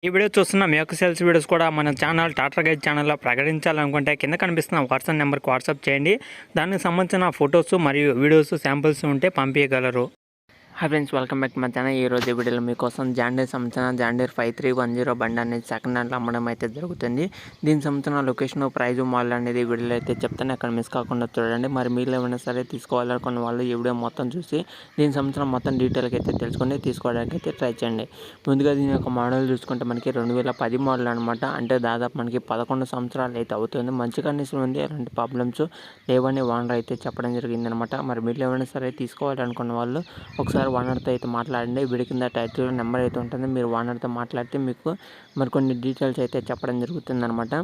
ఈ వీడియో చూస్తున్న మీ యొక్క సేల్స్ వీడియోస్ కూడా మన ఛానల్ టాటా గైడ్ ఛానల్లో ప్రకటించాలనుకుంటే కింద కనిపిస్తున్న వాట్సాప్ నెంబర్కి వాట్సాప్ చేయండి. దానికి సంబంధించిన ఫొటోస్ మరియు వీడియోస్ శాంపిల్స్ ఉంటే పంపించగలరు. Hi friends, welcome back to my channel. ఈ రోజు వీడియోలో మీకోసం జాండీర్ సంబంధించిన జాండీర్ 5310 బండి అనేది సెకండ్ హ్యాండ్లో అమ్మడం అయితే జరుగుతుంది. దీనికి సంబంధించిన లొకేషన్, ప్రైజ్, మోడల్ అనేది వీడియోలో అయితే చెప్తాను. అక్కడ మిస్ కాకుండా చూడండి. మరి మీరు ఏమైనా సరే తీసుకోవాలనుకున్న వాళ్ళు ఈ వీడియో మొత్తం చూసి దీనికి సంబంధించిన మొత్తం డీటెయిల్కి అయితే తెలుసుకొని తీసుకోవడానికి అయితే ట్రై చేయండి. ముందుగా దీని యొక్క మోడల్ చూసుకుంటే మనకి 2010 మోడల్ అనమాట. అంటే దాదాపు మనకి 11 సంవత్సరాలు అయితే అవుతుంది. మంచి కండిషన్ ఉంది, ఎలాంటి ప్రాబ్లమ్స్ లేవని ఓనర్ అయితే చెప్పడం జరిగిందనమాట. మరి మీరు ఏమైనా సరే తీసుకోవాలనుకున్న వాళ్ళు ఒకసారి ఓనర్తో అయితే మాట్లాడండి. వీడి కింద టైటిల్ నెంబర్ అయితే ఉంటుంది. మీరు ఓనర్తో మాట్లాడితే మీకు మరికొన్ని డీటెయిల్స్ అయితే చెప్పడం జరుగుతుంది అనమాట.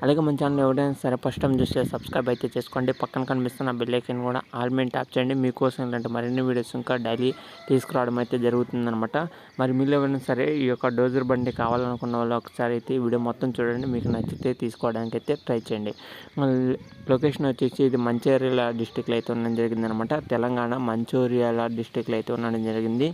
అలాగే మన ఛానల్ ఎవరైనా సరే ఫస్ట్ టైం చూస్తే సబ్స్క్రైబ్ అయితే చేసుకోండి. పక్కన కనిపిస్తున్న బెల్ ఐకాన్ కూడా ఆల్ మీద ట్యాప్ చేయండి. మీకోసం ఇలాంటి మరిన్ని వీడియోస్ ఇంకా డైలీ తీసుకురావడం అయితే జరుగుతుందన్నమాట. మరి మీరు ఎవరైనా సరే ఈ యొక్క డోజర్ బండి కావాలనుకున్న వాళ్ళు ఒకసారి అయితే ఈ వీడియో మొత్తం చూడండి. మీకు నచ్చితే తీసుకోవడానికి అయితే ట్రై చేయండి. లొకేషన్ వచ్చేసి ఇది మంచిర్యాల డిస్టిక్లో అయితే ఉండడం జరిగిందనమాట. తెలంగాణ మంచిర్యాల డిస్టిక్లో అయితే ఉండడం జరిగింది.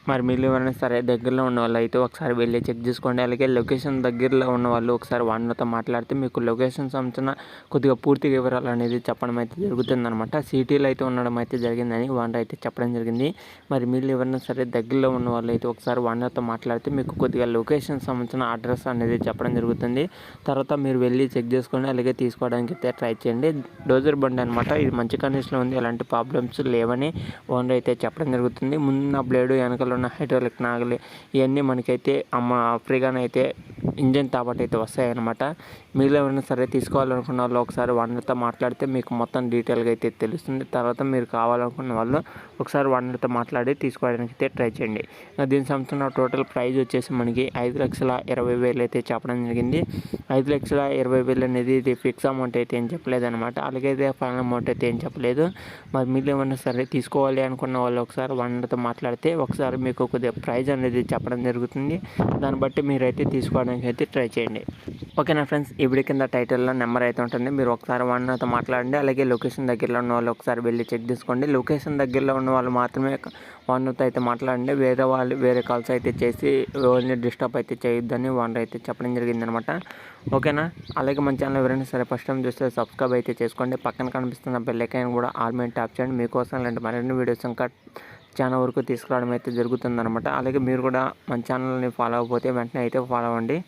మరి మీరు ఎవరైనా సరే దగ్గరలో ఉన్న వాళ్ళు అయితే ఒకసారి వెళ్ళి చెక్ చేసుకోండి. అలాగే లొకేషన్ దగ్గరలో ఉన్న వాళ్ళు ఒకసారి ఓనర్తో మాట్లాడితే మీకు లొకేషన్ సంబంధించిన కొద్దిగా పూర్తి వివరాలు అనేది చెప్పడం అయితే జరుగుతుందన్నమాట. సిటీలో అయితే ఉండడం అయితే జరిగిందని ఓనర్ అయితే చెప్పడం జరిగింది. మరి మీరు ఎవరైనా సరే దగ్గరలో ఉన్న వాళ్ళు అయితే ఒకసారి ఓనర్తో మాట్లాడితే మీకు కొద్దిగా లొకేషన్ సంబంధించిన అడ్రస్ అనేది చెప్పడం జరుగుతుంది. తర్వాత మీరు వెళ్ళి చెక్ చేసుకోండి. అలాగే తీసుకోవడానికి అయితే ట్రై చేయండి. డోజర్ బండి అనమాట. ఇది మంచి కండిషన్లో ఉంది, ఎలాంటి ప్రాబ్లమ్స్ లేవని ఓనర్ అయితే చెప్పడం జరుగుతుంది. ముందున్న బ్లేడు, వెనకాల ఉన్న హైడ్రాలిక్ నాగలి ఇవన్నీ మనకైతే ఫ్రీగానైతే ఇంజన్ తాబట్ అయితే వస్తాయన్నమాట. మీరు ఎవరైనా సరే తీసుకోవాలనుకున్న వాళ్ళు ఒకసారి ఓనర్తో మాట్లాడితే మీకు మొత్తం డీటెయిల్గా అయితే తెలుస్తుంది. తర్వాత మీరు కావాలనుకున్న వాళ్ళు ఒకసారి ఓనర్తో మాట్లాడి తీసుకోవడానికి అయితే ట్రై చేయండి. దీనికి సంబంధించిన టోటల్ ప్రైజ్ వచ్చేసి మనకి 5,20,000 అయితే చెప్పడం జరిగింది. 5,20,000 అనేది ఇది ఫిక్స్ అమౌంట్ అయితే ఏం చెప్పలేదు అనమాట. అలాగే ఫైనల్ అమౌంట్ అయితే ఏం చెప్పలేదు. మరి మీరు ఏమైనా సరే తీసుకోవాలి అనుకున్న వాళ్ళు ఒకసారి ఓనర్తో మాట్లాడితే ఒకసారి మీకు కొద్దిగా ప్రైజ్ అనేది చెప్పడం జరుగుతుంది. దాన్ని బట్టి మీరైతే తీసుకోవడానికి అయితే ట్రై చేయండి. ఓకేనా ఫ్రెండ్స్, ఈ వీడియో కింద టైటిల్లో నెంబర్ అయితే ఉంటుంది. మీరు ఒకసారి ఓనర్తో మాట్లాడండి. అలాగే లొకేషన్ దగ్గరలో ఉన్న వాళ్ళు ఒకసారి వెళ్ళి చెక్ చేసుకోండి. లొకేషన్ దగ్గరలో ఉన్న వాళ్ళు మాత్రమే ఓనర్తో అయితే మాట్లాడండి. వేరే కాల్స్ అయితే చేసి ఓన్లీ డిస్టర్బ్ అయితే చేయొద్దని ఓనర్ అయితే చెప్పడం జరిగిందనమాట. ఓకేనా. అలాగే మన ఛానల్ ఎవరైనా సరే ఫస్ట్ టైం చూస్తే సబ్స్క్రైబ్ అయితే చేసుకోండి. పక్కన కనిపిస్తున్న బెల్ ఐకాన్ కూడా ఆల్ మీద ట్యాప్ చేయండి. మీకోసం ఇలాంటి మరిన్ని వీడియోస్ ఇంకా ఛానల్ వరకు తీసుకురావడం అయితే జరుగుతుందన్నమాట. అలాగే మీరు కూడా మన ఛానల్ని ఫాలో అవ్వకపోతే వెంటనే అయితే ఫాలో అవ్వండి.